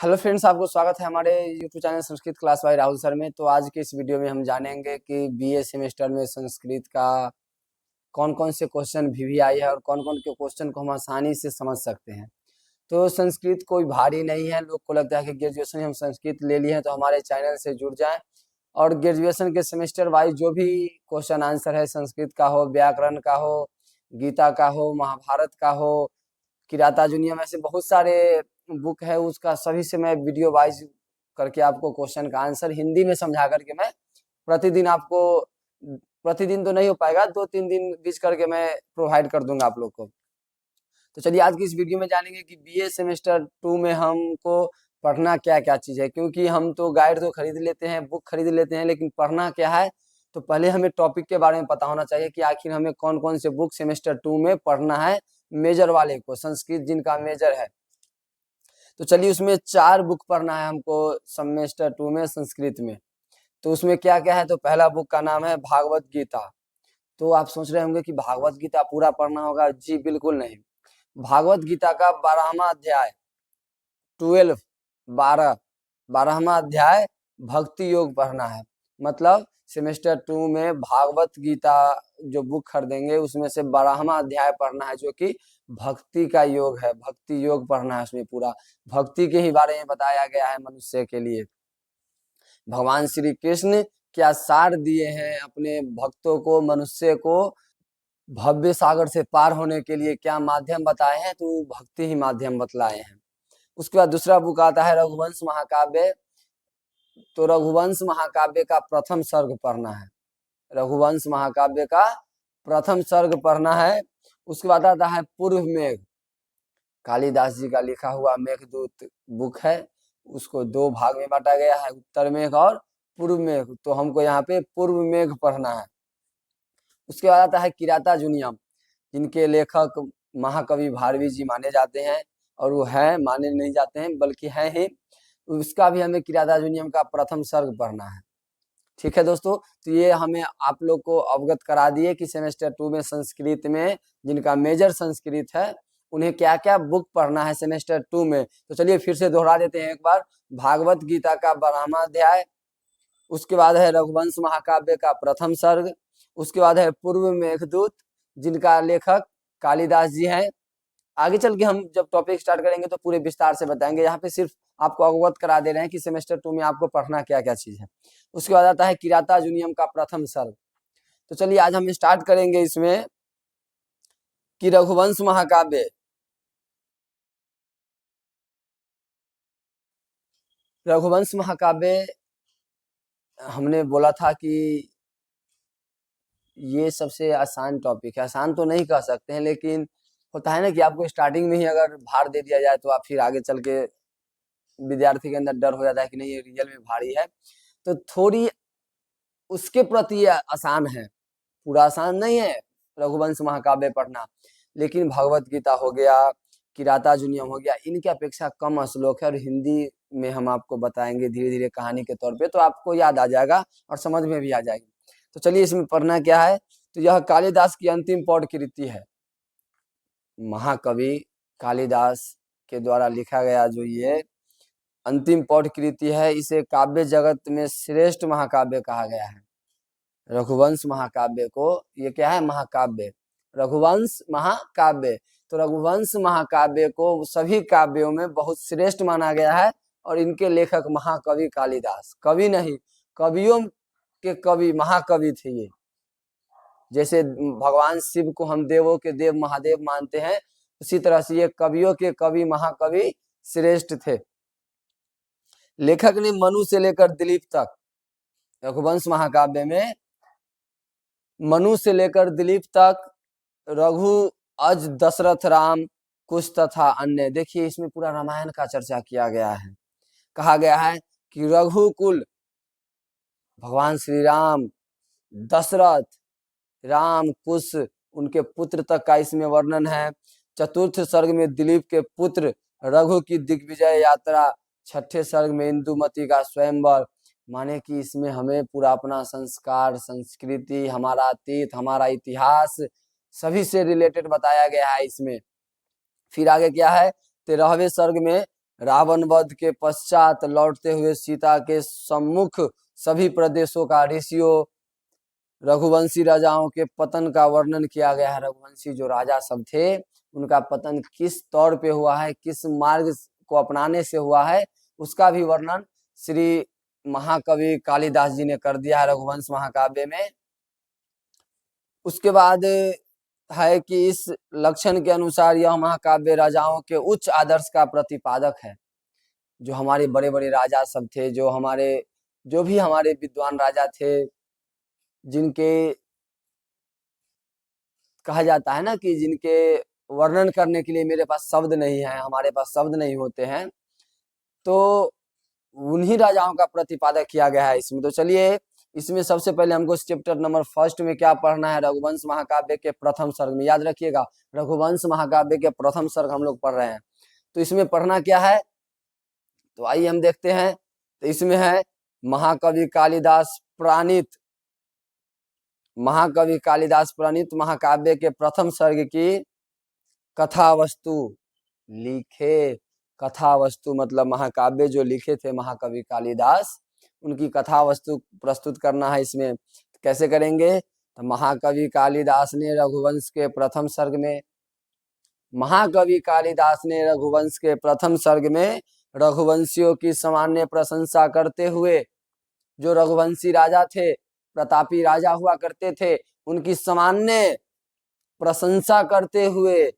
Hello friends, आपको स्वागत है हमारे YouTube channel Sanskrit class by Rahul sir में। तो आज के इस वीडियो में हम जानेंगे कि बीए सेमेस्टर में संस्कृत का कौन कौन से क्वेश्चन भी आए हैं और कौन कौन के क्वेश्चन को हम आसानी से समझ सकते हैं। तो संस्कृत कोई भारी नहीं है। लोग को लगता है कि ग्रेजुएशन में हम संस्कृत ले लिए हैं तो हमारे चैनल से जुड़ जाएं और ग्रेजुएशन के सेमेस्टर वाइज जो भी क्वेश्चन आंसर है, संस्कृत का हो, व्याकरण का हो, गीता का हो, महाभारत का हो, किरातार्जुनीयम, ऐसे बहुत सारे बुक है, उसका सभी से मैं वीडियो वाइज करके आपको क्वेश्चन का आंसर हिंदी में समझा करके मैं प्रतिदिन आपको, प्रतिदिन तो नहीं हो पाएगा, 2-3 दिन बीच करके मैं प्रोवाइड कर दूंगा आप लोग को। तो चलिए आज की इस वीडियो में जानेंगे कि बीए सेमेस्टर 2 में हमको पढ़ना क्या क्या चीज़ है। क्योंकि हम तो गाइड तो खरीद लेते हैं, बुक खरीद लेते हैं, लेकिन पढ़ना क्या है तो पहले हमें टॉपिक के बारे में पता होना चाहिए कि आखिर हमें कौन कौन से बुक सेमेस्टर 2 में पढ़ना है, मेजर वाले को, संस्कृत जिनका मेजर है। तो चलिए उसमें 4 बुक पढ़ना है हमको सेमेस्टर 2 में संस्कृत में। तो उसमें क्या क्या है, तो पहला बुक का नाम है भागवत गीता। तो आप सोच रहे होंगे कि भागवत गीता पूरा पढ़ना होगा। जी बिल्कुल नहीं। भागवत गीता का 12वां अध्याय 12वां अध्याय भक्ति योग पढ़ना है। मतलब सेमेस्टर 2 में भागवत गीता जो बुक खरीदेंगे उसमें से 12वां अध्याय पढ़ना है, जो कि भक्ति का योग है। भक्ति योग पढ़ना है, उसमें पूरा भक्ति के ही बारे में बताया गया है। मनुष्य के लिए भगवान श्री कृष्ण क्या सार दिए हैं अपने भक्तों को, मनुष्य को भव्य सागर से पार होने के लिए क्या माध्यम बताए हैं, तो भक्ति ही माध्यम बतलाए हैं। उसके बाद दूसरा बुक आता है रघुवंश महाकाव्य। तो रघुवंश महाकाव्य का प्रथम सर्ग पढ़ना है। रघुवंश महाकाव्य का प्रथम सर्ग पढ़ना है। उसके बाद आता है पूर्व मेघ, कालिदास जी का लिखा हुआ मेघदूत बुक है। उसको 2 भाग में बांटा गया है, उत्तर मेघ और पूर्व मेघ। तो हमको यहाँ पे पूर्व मेघ पढ़ना है। उसके बाद आता है किरातार्जुनीयम, जिनके लेखक महाकवि भारवी जी माने जाते हैं, और वो है, माने नहीं जाते हैं बल्कि हैं ही। उसका भी हमें किरातार्जुनीयम का प्रथम सर्ग पढ़ना है। ठीक है दोस्तों, तो ये हमें आप लोग को अवगत करा दिए कि सेमेस्टर 2 में संस्कृत में जिनका मेजर संस्कृत है उन्हें क्या क्या बुक पढ़ना है सेमेस्टर 2 में। तो चलिए फिर से दोहरा देते हैं एक बार। भागवत गीता का 12वां अध्याय, उसके बाद है रघुवंश महाकाव्य का प्रथम सर्ग, उसके बाद है पूर्व मेघदूत जिनका लेखक कालिदास जी हैं। आगे चल के हम जब टॉपिक स्टार्ट करेंगे तो पूरे विस्तार से बताएंगे। यहाँ पे सिर्फ आपको अवगत करा दे रहे हैं कि सेमेस्टर 2 में आपको पढ़ना क्या क्या चीज है। उसके बाद आता है किरातार्जुनीयम का प्रथम सर्ग। तो चलिए आज हम स्टार्ट करेंगे इसमें कि रघुवंश महाकाव्य। रघुवंश महाकाव्य हमने बोला था कि ये सबसे आसान टॉपिक है। आसान तो नहीं कह सकते हैं, लेकिन होता है ना कि आपको स्टार्टिंग में ही अगर भार दे दिया जाए तो आप फिर आगे चल के विद्यार्थी के अंदर डर हो जाता है कि नहीं ये रियल में भारी है। तो थोड़ी उसके प्रति ये आसान है, पूरा आसान नहीं है रघुवंश महाकाव्य पढ़ना। लेकिन भगवत गीता हो गया, किरातार्जुनीयम हो गया, इनके अपेक्षा कम श्लोक है और हिंदी में हम आपको बताएंगे धीरे धीरे कहानी के तौर पे, तो आपको याद आ जाएगा और समझ में भी आ जाएगी। तो चलिए इसमें पढ़ना क्या है, तो यह कालिदास की अंतिम पौड़ कृति है। महाकवि कालिदास के द्वारा लिखा गया जो ये अंतिम पौड़ कृति है, इसे काव्य जगत में श्रेष्ठ महाकाव्य कहा गया है। रघुवंश महाकाव्य को ये क्या है, महाकाव्य, रघुवंश महाकाव्य। तो रघुवंश महाकाव्य को सभी काव्यों में बहुत श्रेष्ठ माना गया है और इनके लेखक महाकवि कालिदास, कवि नहीं, कवियों के कवि, महाकवि थे ये। जैसे भगवान शिव को हम देवों के देव महादेव मानते हैं, उसी तरह से ये कवियों के कवि, महाकवि श्रेष्ठ थे। लेखक ने मनु से लेकर दिलीप तक, रघुवंश महाकाव्य में मनु से लेकर दिलीप तक, रघु, अज, दशरथ, राम, कुश तथा अन्य, देखिए इसमें पूरा रामायण का चर्चा किया गया है। कहा गया है कि रघुकुल, भगवान श्री राम, दशरथ, राम, कुश, उनके पुत्र तक का इसमें वर्णन है। चतुर्थ सर्ग में दिलीप के पुत्र रघु की दिग्विजय यात्रा, छठे सर्ग में इंदुमती का स्वयंवर। माने कि इसमें हमें पूरा अपना संस्कार, संस्कृति, हमारा अतीत, हमारा इतिहास सभी से रिलेटेड बताया गया है इसमें। फिर आगे क्या है, 13वें सर्ग में रावण वध के पश्चात लौटते हुए सीता के सम्मुख सभी प्रदेशों का, ऋषियों, रघुवंशी राजाओं के पतन का वर्णन किया गया है। रघुवंशी जो राजा सब थे उनका पतन किस तौर पे हुआ है, किस मार्ग को अपनाने से हुआ है, उसका भी वर्णन श्री महाकवि कालिदास जी ने कर दिया है रघुवंश महाकाव्य में। उसके बाद है कि इस लक्षण के अनुसार यह महाकाव्य राजाओं के उच्च आदर्श का प्रतिपादक है। जो हमारे बड़े बड़े राजा सब थे, जो भी हमारे विद्वान राजा थे, जिनके कहा जाता है ना कि जिनके वर्णन करने के लिए मेरे पास शब्द नहीं है, हमारे पास शब्द नहीं होते हैं, तो उन्हीं राजाओं का प्रतिपादक किया गया है इसमें। तो चलिए, इसमें सबसे पहले हमको चैप्टर नंबर 1 में क्या पढ़ना है, रघुवंश महाकाव्य के प्रथम सर्ग में। याद रखिएगा, रघुवंश महाकाव्य के प्रथम सर्ग हम लोग पढ़ रहे हैं। तो इसमें पढ़ना क्या है, तो आइए हम देखते हैं। तो इसमें है महाकवि कालिदास प्रणीत महाकाव्य के प्रथम सर्ग की कथा वस्तु लिखे। कथा वस्तु मतलब महाकाव्य जो लिखे थे महाकवि कालिदास, उनकी कथा वस्तु प्रस्तुत करना है इसमें। कैसे करेंगे, तो महाकवि कालिदास ने रघुवंश के प्रथम सर्ग में रघुवंशियों की सामान्य प्रशंसा करते हुए, जो रघुवंशी राजा थे, प्रतापी राजा हुआ करते थे, उनकी सामान्य प्रशंसा करते हुए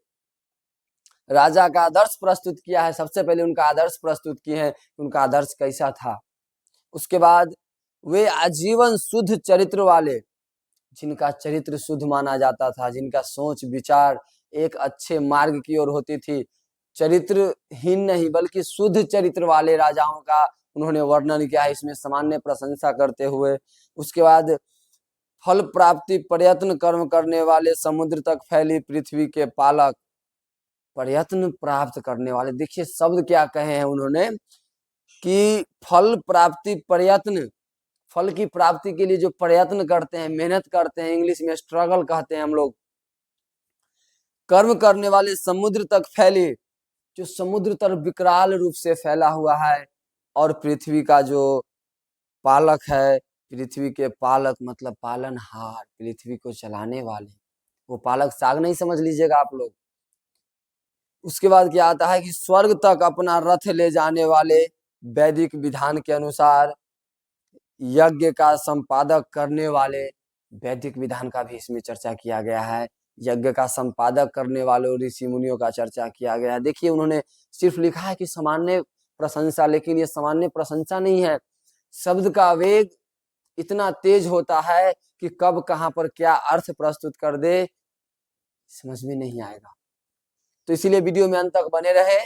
राजा का आदर्श प्रस्तुत किया है। सबसे पहले उनका आदर्श प्रस्तुत किए हैं, उनका आदर्श कैसा था। उसके बाद वे आजीवन शुद्ध चरित्र वाले, जिनका चरित्र शुद्ध माना जाता था, जिनका सोच विचार एक अच्छे मार्ग की ओर होती थी, चरित्रहीन नहीं बल्कि शुद्ध चरित्र वाले राजाओं का उन्होंने वर्णन किया है इसमें, सामान्य प्रशंसा करते हुए। उसके बाद फल प्राप्ति प्रयत्न कर्म करने वाले, समुद्र तक फैली पृथ्वी के पालक, प्रयत्न प्राप्त करने वाले। देखिए शब्द क्या कहे हैं उन्होंने कि फल प्राप्ति प्रयत्न, फल की प्राप्ति के लिए जो प्रयत्न करते हैं, मेहनत करते हैं, इंग्लिश में स्ट्रगल कहते हैं हम लोग। कर्म करने वाले, समुद्र तक फैले, जो समुद्र तक विकराल रूप से फैला हुआ है, और पृथ्वी का जो पालक है, पृथ्वी के पालक मतलब पालनहार, पृथ्वी को चलाने वाले, वो पालक साग नहीं समझ लीजिएगा आप लोग। उसके बाद क्या आता है कि स्वर्ग तक अपना रथ ले जाने वाले, वैदिक विधान के अनुसार यज्ञ का संपादक करने वाले, वैदिक विधान का भी इसमें चर्चा किया गया है। यज्ञ का संपादक करने वालों ऋषि मुनियों का चर्चा किया गया है। देखिए उन्होंने सिर्फ लिखा है कि सामान्य प्रशंसा, लेकिन ये सामान्य प्रशंसा नहीं है। शब्द का वेग इतना तेज होता है कि कब कहां पर क्या अर्थ प्रस्तुत कर दे समझ में नहीं आएगा। तो इसीलिए वीडियो में अंत तक बने रहे।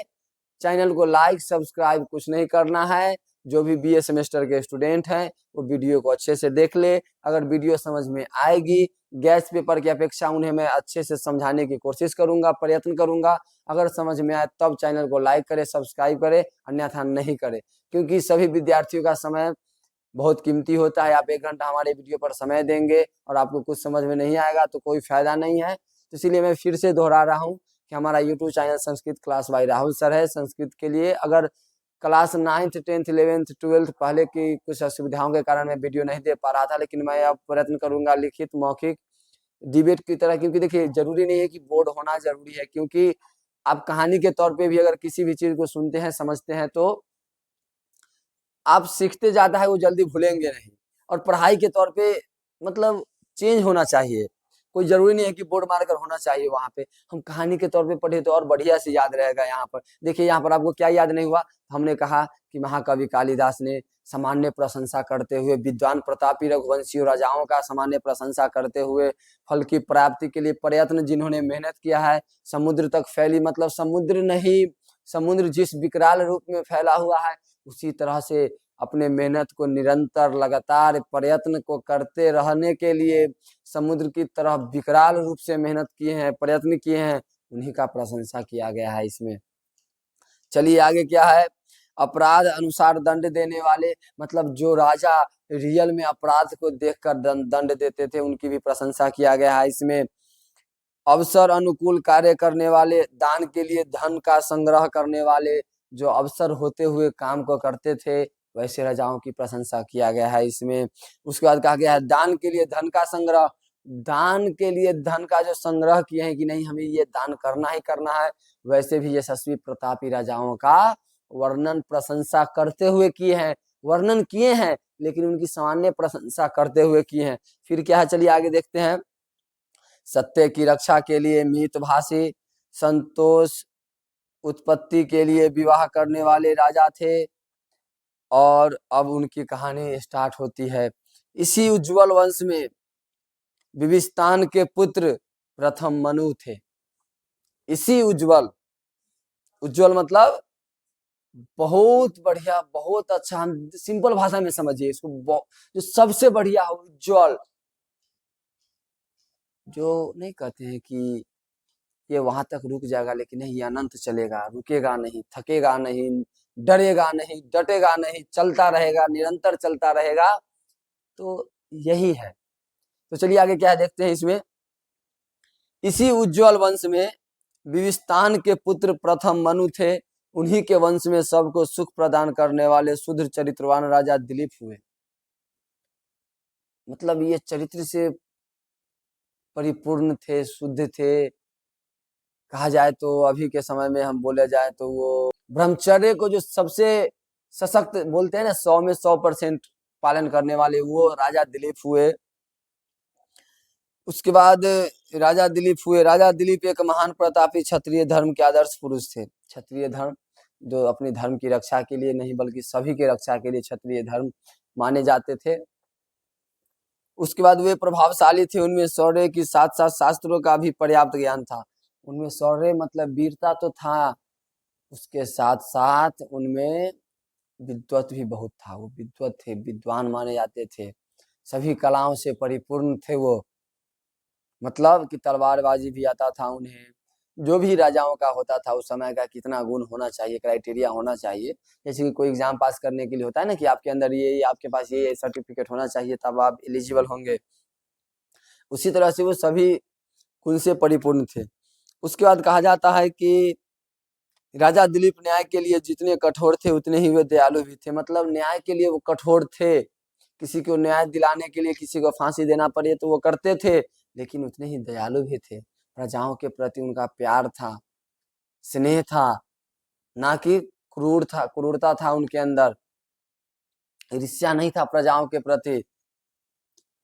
चैनल को लाइक सब्सक्राइब कुछ नहीं करना है। जो भी बीए सेमेस्टर के स्टूडेंट हैं वो वीडियो को अच्छे से देख ले। अगर वीडियो समझ में आएगी, गैस पेपर की अपेक्षा उन्हें मैं अच्छे से समझाने की कोशिश करूंगा, प्रयत्न करूंगा। अगर समझ में आए तब चैनल को लाइक करे, सब्सक्राइब करे, अन्यथा नहीं करे, क्योंकि सभी विद्यार्थियों का समय बहुत कीमती होता है। आप 1 घंटा हमारे वीडियो पर समय देंगे और आपको कुछ समझ में नहीं आएगा तो कोई फायदा नहीं है। तो इसीलिए मैं फिर से दोहरा रहा हूँ कि हमारा YouTube channel Sanskrit class by Rahul sir है। संस्कृत के लिए अगर class 9th 10th 11th 12th पहले की कुछ असुविधाओं के कारण मैं वीडियो नहीं दे पा रहा था, लेकिन मैं अब प्रयत्न करूंगा लिखित मौखिक डिबेट की तरह, क्योंकि देखिए जरूरी नहीं है कि बोर्ड होना जरूरी है, क्योंकि आप कहानी के तौर पे भी अगर किसी भी चीज को सुनते हैं, समझते हैं, तो आप सीखते जाता है, वो जल्दी भूलेंगे नहीं। और पढ़ाई के तौर पे मतलब चेंज होना चाहिए, कोई जरूरी नहीं है कि बोर्ड मार्कर होना चाहिए। वहां पे हम कहानी के तौर पे पढ़े तो और बढ़िया से याद रहेगा। यहाँ पर देखिए, यहाँ पर आपको क्या याद नहीं हुआ, हमने कहा कि महाकवि कालिदास ने सामान्य प्रशंसा करते हुए, विद्वान प्रतापी रघुवंशी राजाओं का सामान्य प्रशंसा करते हुए, फल की प्राप्ति के लिए प्रयत्न जिन्होंने मेहनत किया है, समुद्र तक फैली मतलब समुद्र नहीं, समुद्र जिस विकराल रूप में फैला हुआ है उसी तरह से अपने मेहनत को निरंतर लगातार प्रयत्न को करते रहने के लिए समुद्र की तरह विकराल रूप से मेहनत किए हैं, प्रयत्न किए हैं, उन्हीं का प्रशंसा किया गया है इसमें। चलिए आगे क्या है, अपराध अनुसार दंड देने वाले, मतलब जो राजा रियल में अपराध को देखकर दंड देते थे उनकी भी प्रशंसा किया गया है इसमें। अवसर अनुकूल कार्य करने वाले, दान के लिए धन का संग्रह करने वाले, जो अवसर होते हुए काम को करते थे, वैसे राजाओं की प्रशंसा किया गया है इसमें। उसके बाद कहा गया है दान के लिए धन का संग्रह, दान के लिए धन का जो संग्रह किए हैं कि नहीं हमें ये दान करना ही करना है, वैसे भी यशस्वी प्रतापी राजाओं का वर्णन प्रशंसा करते हुए किए हैं, वर्णन किए हैं लेकिन उनकी सामान्य प्रशंसा करते हुए किए हैं। फिर क्या है, चलिए आगे देखते हैं। सत्य की रक्षा के लिए मितभाषी, संतोष उत्पत्ति के लिए विवाह करने वाले राजा थे। और अब उनकी कहानी स्टार्ट होती है। इसी उज्जवल वंश में विविस्तान के पुत्र प्रथम मनु थे। इसी उज्जवल, उज्जवल मतलब बहुत बढ़िया, बहुत अच्छा, हम सिंपल भाषा में समझिए इसको, जो सबसे बढ़िया उज्जवल, जो नहीं कहते हैं कि ये वहां तक रुक जाएगा लेकिन नहीं, ये अनंत चलेगा, रुकेगा नहीं, थकेगा नहीं, डरेगा नहीं, डटेगा नहीं, चलता रहेगा, निरंतर चलता रहेगा, तो यही है। तो चलिए आगे क्या है देखते हैं इसमें। इसी उज्जवल वंश में विविस्तान के पुत्र प्रथम मनु थे। उन्हीं के वंश में सबको सुख प्रदान करने वाले शुद्ध चरित्रवान राजा दिलीप हुए। मतलब ये चरित्र से परिपूर्ण थे, शुद्ध थे। कहा जाए तो अभी के समय में हम बोले जाए तो वो ब्रह्मचर्य को जो सबसे सशक्त बोलते हैं ना, 100 में 100% पालन करने वाले, वो राजा दिलीप हुए। उसके बाद राजा दिलीप हुए। राजा दिलीप एक महान प्रतापी क्षत्रिय धर्म के आदर्श पुरुष थे। क्षत्रिय धर्म जो अपने धर्म की रक्षा के लिए नहीं बल्कि सभी के रक्षा के लिए क्षत्रिय धर्म माने जाते थे। उसके बाद वे प्रभावशाली थे, उनमें शौर्य के साथ साथ शास्त्रों का भी पर्याप्त ज्ञान था। उनमें शौर्य मतलब वीरता तो था, उसके साथ साथ उनमें विद्वत भी बहुत था। वो विद्वत थे, विद्वान माने जाते थे, सभी कलाओं से परिपूर्ण थे वो। मतलब कि तलवारबाजी भी आता था उन्हें, जो भी राजाओं का होता था उस समय का कितना गुण होना चाहिए, क्राइटेरिया होना चाहिए। जैसे कि कोई एग्जाम पास करने के लिए होता है ना कि आपके अंदर ये आपके पास ये सर्टिफिकेट होना चाहिए तब आप एलिजिबल होंगे, उसी तरह से वो सभी गुण से परिपूर्ण थे। उसके बाद कहा जाता है कि राजा दिलीप न्याय के लिए जितने कठोर थे उतने ही वे दयालु भी थे। मतलब न्याय के लिए वो कठोर थे, किसी को न्याय दिलाने के लिए किसी को फांसी देना पड़े तो वो करते थे, लेकिन उतने ही दयालु भी थे। प्रजाओं के प्रति उनका प्यार था, स्नेह था, ना कि क्रूरता था उनके अंदर, ईर्ष्या नहीं था प्रजाओं के प्रति।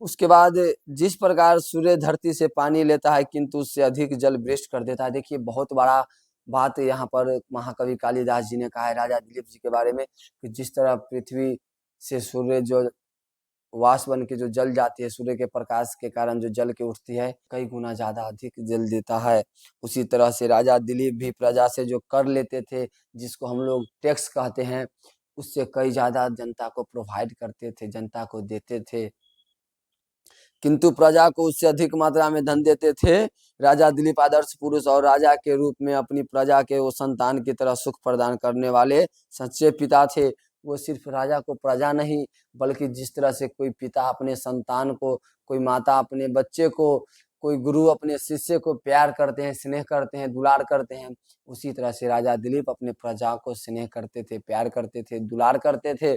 उसके बाद जिस प्रकार सूर्य धरती से पानी लेता है किंतु उससे अधिक जल वृष्ट कर देता है। देखिए बहुत बड़ा बात यहाँ पर महाकवि कालिदास जी ने कहा है राजा दिलीप जी के बारे में कि जिस तरह पृथ्वी से सूर्य जो वाष्प बन के जो जल जाती है, सूर्य के प्रकाश के कारण जो जल के उठती है, कई गुना ज्यादा अधिक जल देता है। उसी तरह से राजा दिलीप भी प्रजा से जो कर लेते थे, जिसको हम लोग टैक्स कहते हैं, उससे कई ज्यादा जनता को प्रोवाइड करते थे, जनता को देते थे, किंतु प्रजा को उससे अधिक मात्रा में धन देते थे। राजा दिलीप आदर्श पुरुष और राजा के रूप में अपनी प्रजा के वो संतान की तरह सुख प्रदान करने वाले सच्चे पिता थे। वो सिर्फ राजा को प्रजा नहीं बल्कि जिस तरह से कोई पिता अपने संतान को, कोई माता अपने बच्चे को, कोई गुरु अपने शिष्य को प्यार करते हैं, स्नेह करते हैं, दुलार करते हैं, उसी तरह से राजा दिलीप अपने प्रजा को स्नेह करते थे, प्यार करते थे, दुलार करते थे।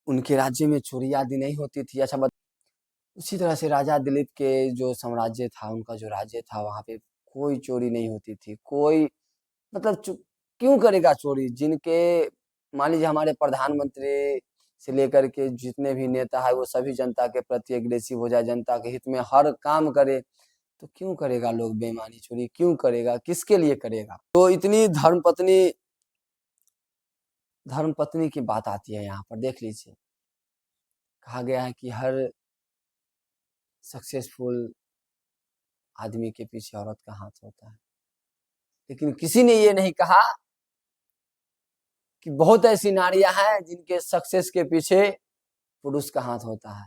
उनके राज्य में चोरी आदि नहीं होती थी। अच्छा, उसी तरह से राजा दिलीप के जो साम्राज्य था, उनका जो राज्य था, वहां पे कोई चोरी नहीं होती थी। कोई मतलब क्यों करेगा चोरी? जिनके मान लीजिए हमारे प्रधानमंत्री से लेकर के जितने भी नेता है वो सभी जनता के प्रति एग्रेसिव हो जाए, जनता के हित में हर काम करे, तो क्यों करेगा लोग बेईमानी चोरी? क्यों करेगा? किसके लिए करेगा? तो इतनी धर्मपत्नी की बात आती है यहाँ पर, देख लीजिए। कहा गया है कि हर सक्सेसफुल आदमी के पीछे औरत का हाथ होता है, लेकिन किसी ने ये नहीं कहा कि बहुत ऐसी नारियां हैं जिनके सक्सेस के पीछे पुरुष का हाथ होता है।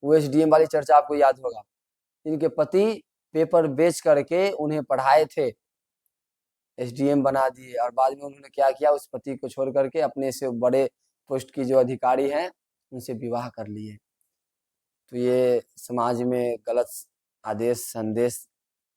वो एसडीएम वाली चर्चा आपको याद होगा, जिनके पति पेपर बेच करके उन्हें पढ़ाए थे, एसडीएम बना दिए, और बाद में उन्होंने क्या किया, उस पति को छोड़ करके अपने से बड़े पोस्ट की जो अधिकारी हैं उनसे विवाह कर लिए। तो ये समाज में गलत आदेश संदेश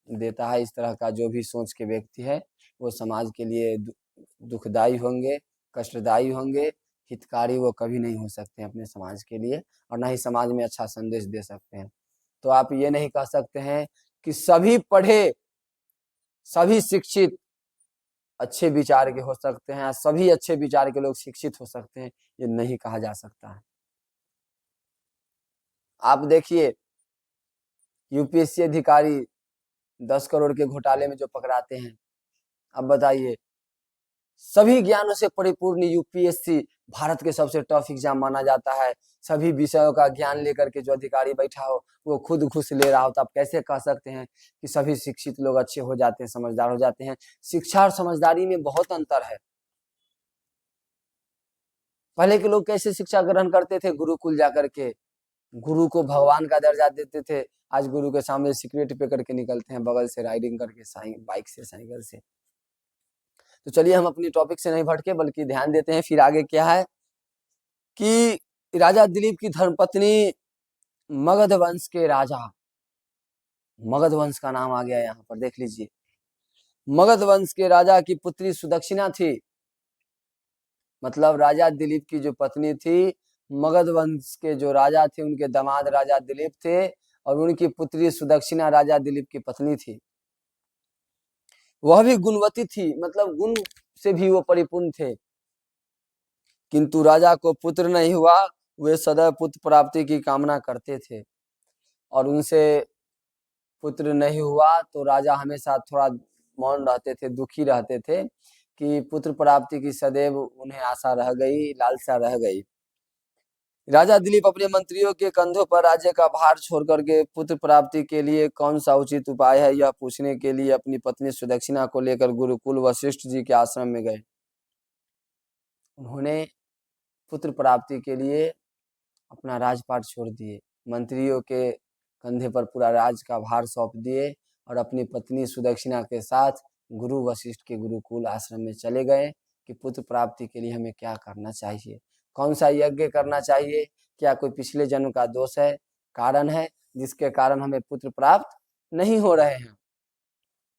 देता है। इस तरह का जो भी सोच के व्यक्ति है वो समाज के लिए दुखदायी होंगे, कष्टदायी होंगे, हितकारी वो कभी नहीं हो सकते हैं अपने समाज के लिए, और ना ही समाज में अच्छा संदेश दे सकते हैं। तो आप ये नहीं कह सकते हैं कि सभी पढ़े, सभी शिक्षित अच्छे विचार के हो सकते हैं, सभी अच्छे विचार के लोग शिक्षित हो सकते हैं, ये नहीं कहा जा सकता है। आप देखिए यूपीएससी अधिकारी 10 करोड़ के घोटाले में जो पकड़ाते हैं, अब बताइए सभी ज्ञानों से परिपूर्ण यूपीएससी भारत के सबसे टफ एग्जाम माना जाता है। सभी विषयों का ज्ञान लेकर के जो अधिकारी बैठा हो वो खुद घूस ले रहा हो, तो आप कैसे कह सकते हैं कि सभी शिक्षित लोग अच्छे हो जाते हैं, समझदार हो जाते हैं? शिक्षा और समझदारी में बहुत अंतर है। पहले के लोग कैसे शिक्षा ग्रहण करते थे? गुरुकुल जाकर के, गुरु को भगवान का दर्जा देते थे। आज गुरु के सामने सिगरेट पे करके निकलते हैं, बगल से राइडिंग करके, बाइक से, साइकिल से। तो चलिए हम अपनी टॉपिक से नहीं भटके बल्कि ध्यान देते हैं फिर आगे क्या है कि राजा दिलीप की धर्मपत्नी मगध वंश के राजा, मगध वंश का नाम आ गया यहाँ पर, देख लीजिए। मगध वंश के राजा की पुत्री सुदक्षिणा थी, मतलब राजा दिलीप की जो पत्नी थी, मगध वंश के जो राजा थे उनके दामाद राजा दिलीप थे, और उनकी पुत्री सुदक्षिणा राजा दिलीप की पत्नी थी। वह भी गुणवती थी, मतलब गुण से भी वो परिपूर्ण थे। किंतु राजा को पुत्र नहीं हुआ, वे सदैव पुत्र प्राप्ति की कामना करते थे, और उनसे पुत्र नहीं हुआ तो राजा हमेशा थोड़ा मौन रहते थे, दुखी रहते थे कि पुत्र प्राप्ति की सदैव उन्हें आशा रह गई, लालसा रह गई। राजा दिलीप अपने मंत्रियों के कंधों पर राज्य का भार छोड़ करके पुत्र प्राप्ति के लिए कौन सा उचित उपाय है यह पूछने के लिए अपनी पत्नी सुदक्षिणा को लेकर गुरुकुल वशिष्ठ जी के आश्रम में गए। उन्होंने पुत्र प्राप्ति के लिए अपना राजपाट छोड़ दिए, मंत्रियों के कंधे पर पूरा राज का भार सौंप दिए, और अपनी पत्नी सुदक्षिणा के साथ गुरु वशिष्ठ के गुरुकुल आश्रम में चले गए कि पुत्र प्राप्ति के लिए हमें क्या करना चाहिए, कौन सा यज्ञ करना चाहिए, क्या कोई पिछले जन्म का दोष है, कारण है जिसके कारण हमें पुत्र प्राप्त नहीं हो रहे हैं।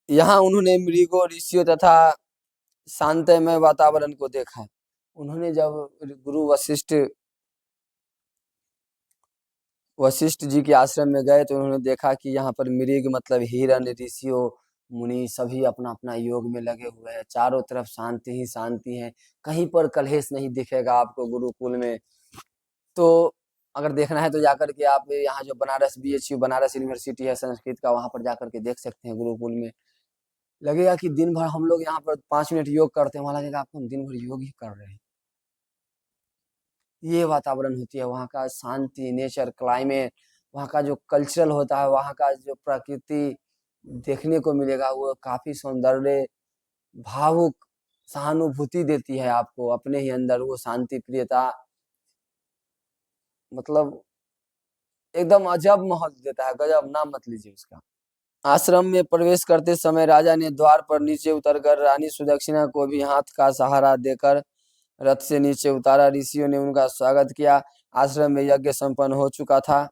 यहाँ उन्होंने मृगों, ऋषियों तथा शांतमय वातावरण को देखा। उन्होंने जब गुरु वशिष्ठ जी के आश्रम में गए तो उन्होंने देखा कि यहाँ पर मृग मतलब हिरण, ऋषियों, मुनि सभी अपना अपना योग में लगे हुए हैं, चारों तरफ शांति ही शांति है, कहीं पर कलेश नहीं दिखेगा आपको गुरुकुल में। तो अगर देखना है तो जाकर के आप यहाँ जो बनारस बीएचयू बनारस यूनिवर्सिटी है संस्कृत का, वहां पर जाकर के देख सकते हैं। गुरुकुल में लगेगा कि दिन भर हम लोग यहाँ पर 5 मिनट योग करते हैं, वहां लगेगा आपको हम दिन भर योग ही कर रहे हैं। ये वातावरण होती है वहाँ का, शांति, नेचर, क्लाइमेट, वहाँ का जो कल्चरल होता है, वहाँ का जो प्रकृति देखने को मिलेगा वो काफी सौंदर्य, भावुक, सहानुभूति देती है आपको अपने ही अंदर, वो शांति प्रियता, मतलब एकदम अजब माहौल देता है, गजब, नाम मत लीजिए उसका। आश्रम में प्रवेश करते समय राजा ने द्वार पर नीचे उतरकर रानी सुदक्षिणा को भी हाथ का सहारा देकर रथ से नीचे उतारा। ऋषियों ने उनका स्वागत किया। आश्रम में यज्ञ संपन्न हो चुका था।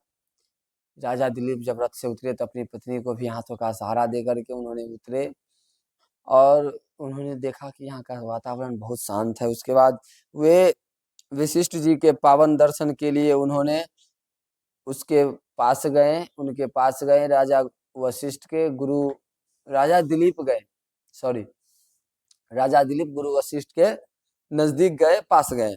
राजा दिलीप जब रथ से उतरे तो अपनी पत्नी को भी हाथों का सहारा देकर के उन्होंने उतरे, और उन्होंने देखा कि यहाँ का वातावरण बहुत शांत है। उसके बाद वे वशिष्ठ जी के पावन दर्शन के लिए उन्होंने उसके पास गए, उनके पास गए। राजा वशिष्ठ के गुरु राजा दिलीप गए, सॉरी, राजा दिलीप गुरु वशिष्ठ के नजदीक गए, पास गए।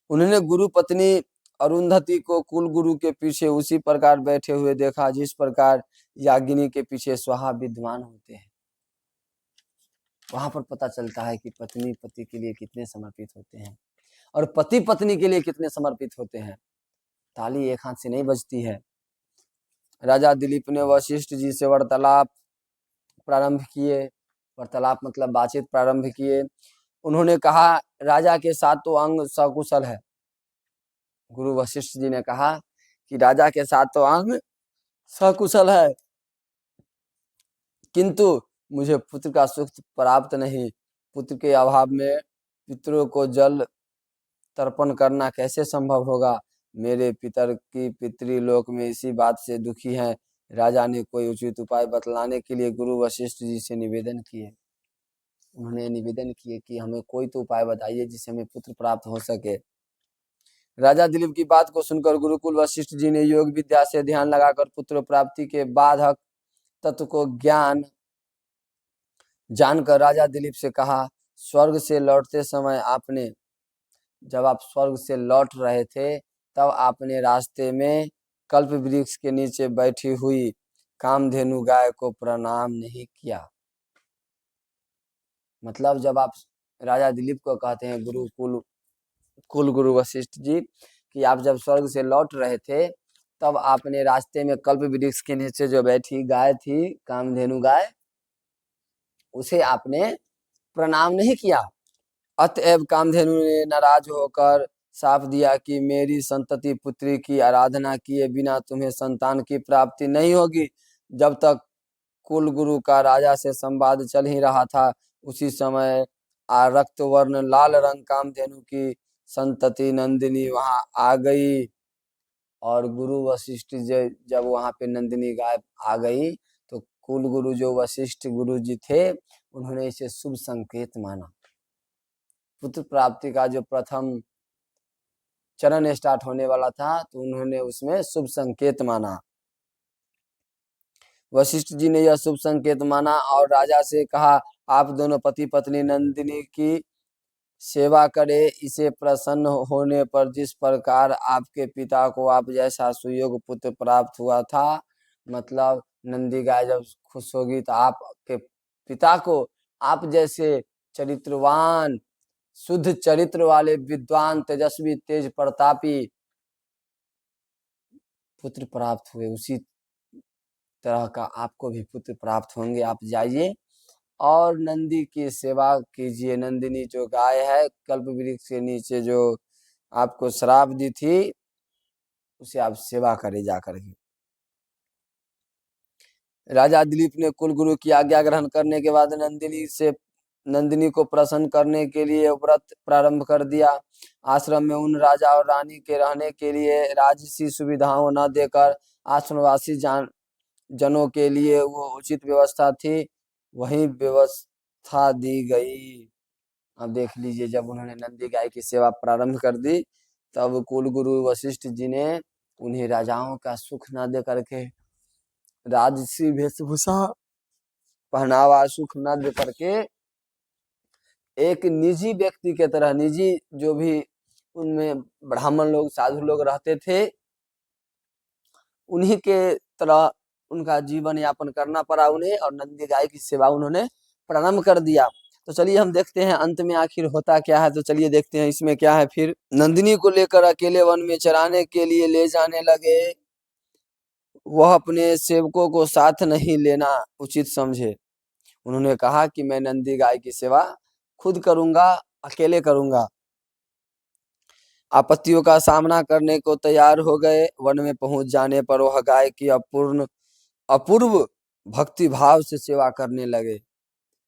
उन्होंने गुरु पत्नी अरुंधति को कुल गुरु के पीछे उसी प्रकार बैठे हुए देखा जिस प्रकार यागिनी के पीछे स्वाहा विद्वान होते हैं। वहां पर पता चलता है कि पत्नी पति के लिए कितने समर्पित होते हैं और पति पत्नी के लिए कितने समर्पित होते हैं। ताली एक हाथ से नहीं बजती है। राजा दिलीप ने वशिष्ठ जी से वार्तालाप प्रारंभ किए, वार्तालाप मतलब बातचीत प्रारंभ किए। उन्होंने कहा राजा के सातों अंग सकुशल है। गुरु वशिष्ठ जी ने कहा कि राजा के सातों अंग सकुशल है, किंतु मुझे पुत्र का सुख प्राप्त नहीं। पुत्र के अभाव में पितरों को जल तर्पण करना कैसे संभव होगा। मेरे पितर की पितृलोक में इसी बात से दुखी हैं। राजा ने कोई उचित उपाय बतलाने के लिए गुरु वशिष्ठ जी से निवेदन किए। उन्होंने निवेदन किए कि हमें कोई तो उपाय बताइए जिससे हमें पुत्र प्राप्त हो सके। राजा दिलीप की बात को सुनकर गुरुकुल वशिष्ठ जी ने योग विद्या से ध्यान लगाकर पुत्र प्राप्ति के बाधक तत्व को ज्ञान जानकर राजा दिलीप से कहा, स्वर्ग से लौटते समय आपने, जब आप स्वर्ग से लौट रहे थे तब आपने रास्ते में कल्प वृक्ष के नीचे बैठी हुई कामधेनु गाय को प्रणाम नहीं किया। मतलब जब आप राजा दिलीप को कहते हैं कुल गुरु वशिष्ठ जी कि आप जब स्वर्ग से लौट रहे थे तब आपने रास्ते में कल्प वृक्ष के नीचे जो बैठी गाय थी कामधेनु गाय, उसे आपने प्रणाम नहीं किया। अतएव कामधेनु ने नाराज होकर साफ दिया कि मेरी संतति पुत्री की आराधना किए बिना तुम्हें संतान की प्राप्ति नहीं होगी। जब तक कुल गुरु का राजा से संवाद चल ही रहा था उसी समय रक्त वर्ण लाल रंग कामधेनु की संतति नंदिनी वहां आ गई। और गुरु वशिष्ठ जब वहां पे नंदिनी गाय आ गई तो कुल गुरु जो वशिष्ठ गुरु जी थे उन्होंने इसे शुभ संकेत माना। पुत्र प्राप्ति का जो प्रथम चरण स्टार्ट होने वाला था तो उन्होंने उसमें शुभ संकेत माना। वशिष्ठ जी ने यह शुभ संकेत माना और राजा से कहा, आप दोनों पति पत्नी नंदिनी की सेवा करे। इसे प्रसन्न होने पर जिस प्रकार आपके पिता को आप जैसा सुयोग पुत्र प्राप्त हुआ था, मतलब नंदी गाय जब खुश होगी तो आपके पिता को आप जैसे चरित्रवान शुद्ध चरित्र वाले विद्वान तेजस्वी तेज प्रतापी पुत्र प्राप्त हुए, उसी तरह का आपको भी पुत्र प्राप्त होंगे। आप जाइए और नंदी की सेवा कीजिए। नंदिनी जो गाय है कल्प वृक्ष के नीचे जो आपको श्राप दी थी उसे आप सेवा करें जाकर के। राजा दिलीप ने कुलगुरु की आज्ञा ग्रहण करने के बाद नंदिनी को प्रसन्न करने के लिए व्रत प्रारंभ कर दिया। आश्रम में उन राजा और रानी के रहने के लिए राजसी सुविधाओं न देकर आश्रमवासी जनों के लिए वो उचित व्यवस्था थी वही व्यवस्था दी गई। अब देख लीजिए, जब उन्होंने नंदी गाय की सेवा प्रारंभ कर दी तब कुलगुरु वशिष्ठ जी ने उन्हें राजाओं का सुख न दे करके राजसी वेशभूषा पहनावा सुख न दे करके एक निजी व्यक्ति के तरह, निजी जो भी उनमें ब्राह्मण लोग साधु लोग रहते थे उन्हीं के तरह उनका जीवन यापन करना पड़ा उन्हें और नंदी गाय की सेवा उन्होंने प्रारंभ कर दिया। तो चलिए हम देखते हैं अंत में आखिर होता क्या है। तो चलिए देखते हैं इसमें क्या है। फिर नंदिनी को लेकर अकेले वन में चराने के लिए ले जाने लगे। वह अपने सेवकों को साथ नहीं लेना उचित समझे। उन्होंने कहा कि मैं नंदी गाय की सेवा खुद करूंगा, अकेले करूंगा। आपत्तियों का सामना करने को तैयार हो गए। वन में पहुंच जाने पर वह गाय की अपूर्व भक्ति भाव से सेवा करने लगे।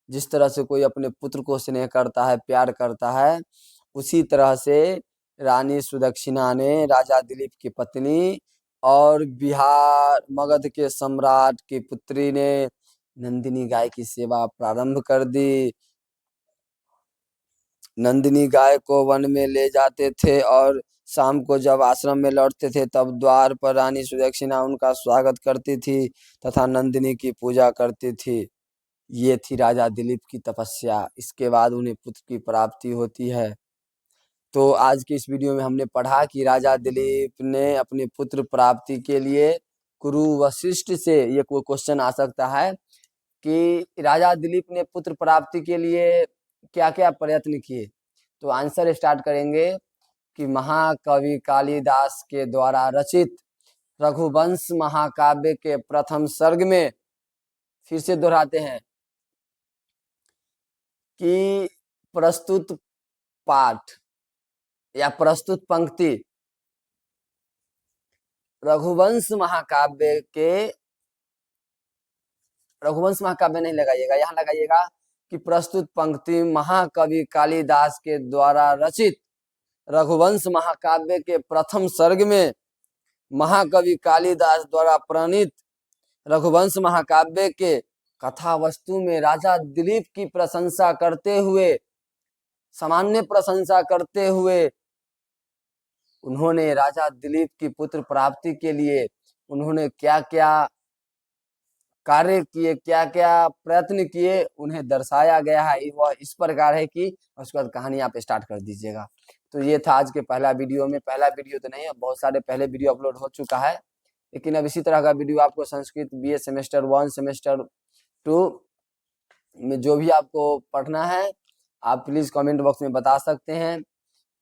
जिस तरह से कोई अपने पुत्र को स्नेह करता है, प्यार करता है, उसी तरह से रानी सुदक्षिणा ने राजा दिलीप की पत्नी और बिहार मगध के सम्राट की पुत्री ने नंदिनी गाय की सेवा प्रारंभ कर दी। नंदिनी गाय को वन में ले जाते थे और शाम को जब आश्रम में लौटते थे तब द्वार पर रानी सुदक्षिणा उनका स्वागत करती थी तथा नंदिनी की पूजा करती थी। ये थी राजा दिलीप की तपस्या। इसके बाद उन्हें पुत्र की प्राप्ति होती है। तो आज की इस वीडियो में हमने पढ़ा कि राजा दिलीप ने अपनी पुत्र प्राप्ति के लिए गुरु वशिष्ठ से, ये कोई क्वेश्चन आ सकता है कि राजा दिलीप ने पुत्र प्राप्ति के लिए क्या क्या प्रयत्न किए। तो आंसर स्टार्ट करेंगे कि महाकवि कालिदास के द्वारा रचित रघुवंश महाकाव्य के प्रथम सर्ग में, फिर से दोहराते हैं कि प्रस्तुत पाठ या प्रस्तुत पंक्ति रघुवंश महाकाव्य नहीं लगाइएगा, यहाँ लगाइएगा कि प्रस्तुत पंक्ति महाकवि कालिदास के द्वारा रचित रघुवंश महाकाव्य के प्रथम सर्ग में महाकवि कालिदास द्वारा प्रणीत रघुवंश महाकाव्य के कथा वस्तु में राजा दिलीप की प्रशंसा करते हुए, सामान्य प्रशंसा करते हुए, उन्होंने राजा दिलीप की पुत्र प्राप्ति के लिए उन्होंने क्या क्या कार्य किए, क्या क्या प्रयत्न किए, उन्हें दर्शाया गया है। वह इस प्रकार है कि उसके बाद कहानी आप स्टार्ट कर दीजिएगा। तो ये था आज के पहला वीडियो में। पहला वीडियो तो नहीं है, बहुत सारे पहले वीडियो अपलोड हो चुका है, लेकिन अब इसी तरह का वीडियो आपको संस्कृत बीए सेमेस्टर 1 सेमेस्टर 2 में जो भी आपको पढ़ना है, आप प्लीज कमेंट बॉक्स में बता सकते हैं।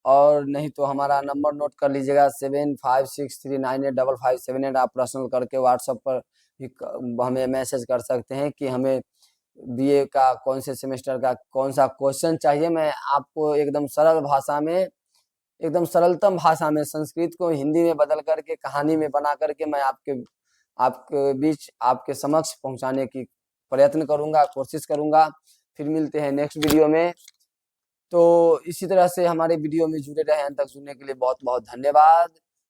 और नहीं तो हमारा नंबर नोट कर लीजिएगा 7563985578। आप पर्सनल करके व्हाट्सएप पर भी हमें मैसेज कर सकते हैं कि हमें बीए का कौन से सेमेस्टर का कौन सा क्वेश्चन चाहिए। मैं आपको एकदम सरल भाषा में, एकदम सरलतम भाषा में संस्कृत को हिंदी में बदल करके कहानी में बना करके मैं आपके बीच, आपके समक्ष पहुंचाने की प्रयत्न करूंगा, कोशिश करूंगा। फिर मिलते हैं नेक्स्ट वीडियो में। तो इसी तरह से हमारे वीडियो में जुड़े रहे, अंत तक सुनने के लिए बहुत बहुत धन्यवाद।